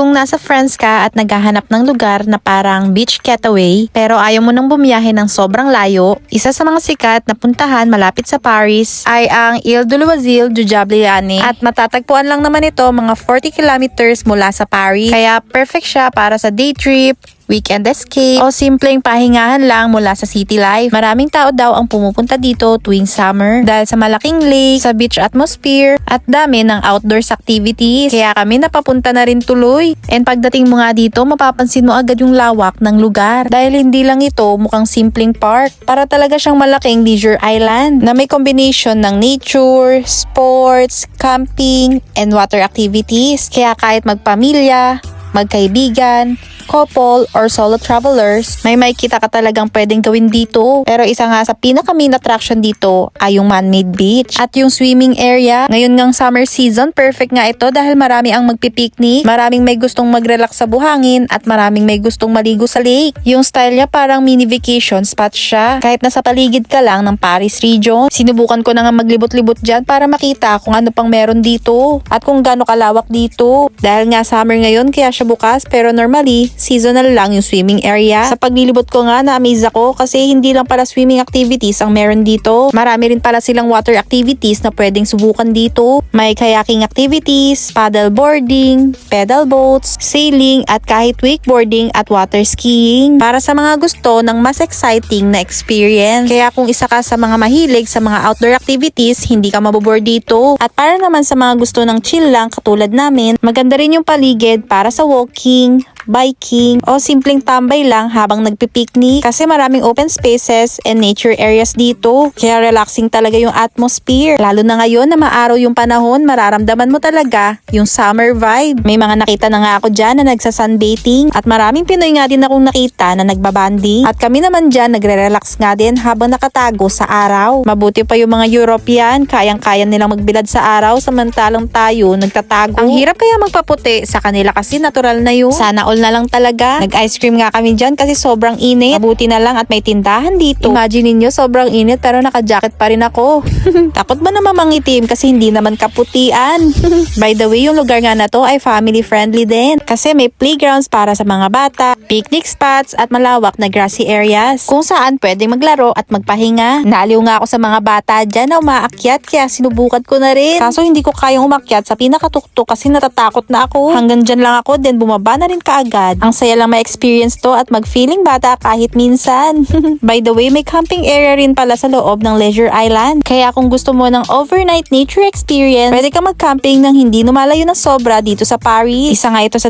Kung nasa France ka at naghahanap ng lugar na parang beach getaway, pero ayaw mo nang bumiyahe ng sobrang layo, isa sa mga sikat na puntahan malapit sa Paris ay ang Ile de Loisel du Diablane. At matatagpuan lang naman ito mga 40 kilometers mula sa Paris. Kaya perfect siya para sa day trip, weekend escape, o simpleng pahingahan lang mula sa city life. Maraming tao daw ang pumupunta dito tuwing summer dahil sa malaking lake, sa beach atmosphere, at dami ng outdoors activities. Kaya kami napapunta na rin tuloy. And pagdating mo nga dito, mapapansin mo agad yung lawak ng lugar. Dahil hindi lang ito mukhang simpleng park. Para talaga siyang malaking leisure island na may combination ng nature, sports, camping, and water activities. Kaya kahit magpamilya, magkaibigan, couple, or solo travelers, may makikita ka talagang pwedeng gawin dito. Pero isa nga sa pinaka-main attraction dito ay yung man-made beach at yung swimming area. Ngayon ngang summer season, perfect nga ito dahil marami ang magpipiknik, maraming may gustong mag-relax sa buhangin, at maraming may gustong maligo sa lake. Yung style niya parang mini vacation spot siya. Kahit nasa paligid ka lang ng Paris region, sinubukan ko na nga maglibot-libot dyan para makita kung ano pang meron dito at kung gaano kalawak dito. Dahil nga summer ngayon kaya siya bukas, pero normally seasonal lang yung swimming area. Sa paglilibot ko nga, na-amaze ako kasi hindi lang pala swimming activities ang meron dito. Marami rin pala silang water activities na pwedeng subukan dito. May kayaking activities, paddle boarding, pedal boats, sailing, at kahit wakeboarding at water skiing. Para sa mga gusto ng mas exciting na experience. Kaya kung isa ka sa mga mahilig sa mga outdoor activities, hindi ka mabobore dito. At para naman sa mga gusto ng chill lang katulad namin, maganda rin yung paligid para sa walking, biking, o simpleng tambay lang habang nagpipiknik kasi maraming open spaces and nature areas dito. Kaya relaxing talaga yung atmosphere. Lalo na ngayon na maaraw yung panahon, mararamdaman mo talaga yung summer vibe. May mga nakita na nga ako dyan na nagsa-sunbathing at maraming Pinoy nga din akong nakita na nagbabanding. At kami naman dyan nagre-relax nga din habang nakatago sa araw. Mabuti pa yung mga European, kayang-kaya nilang magbilad sa araw samantalang tayo nagtatago. Ang hirap kaya magpaputi sa kanila kasi natural na yun. Sana all na lang talaga. Nag-ice cream nga kami dyan kasi sobrang init. Mabuti na lang at may tindahan dito. Imagine niyo sobrang init pero naka-jacket pa rin ako. Takot ba naman mangitim kasi hindi naman kaputian. By the way, yung lugar nga na to ay family friendly din kasi may playgrounds para sa mga bata, picnic spots, at malawak na grassy areas kung saan pwedeng maglaro at magpahinga. Naaliw nga ako sa mga bata dyan na umaakyat kaya sinubukan ko na rin. Kaso hindi ko kayang umakyat sa pinakatuktok kasi natatakot na ako. Hanggang dyan lang ako then bumaba na rin kaagad. Ang saya lang ma-experience to at mag-feeling bata kahit minsan. By the way, may camping area rin pala sa loob ng Leisure Island. Kaya kung gusto mo ng overnight nature experience, pwede ka mag-camping nang hindi lumalayo ng sobra dito sa Paris. Isa nga ito sa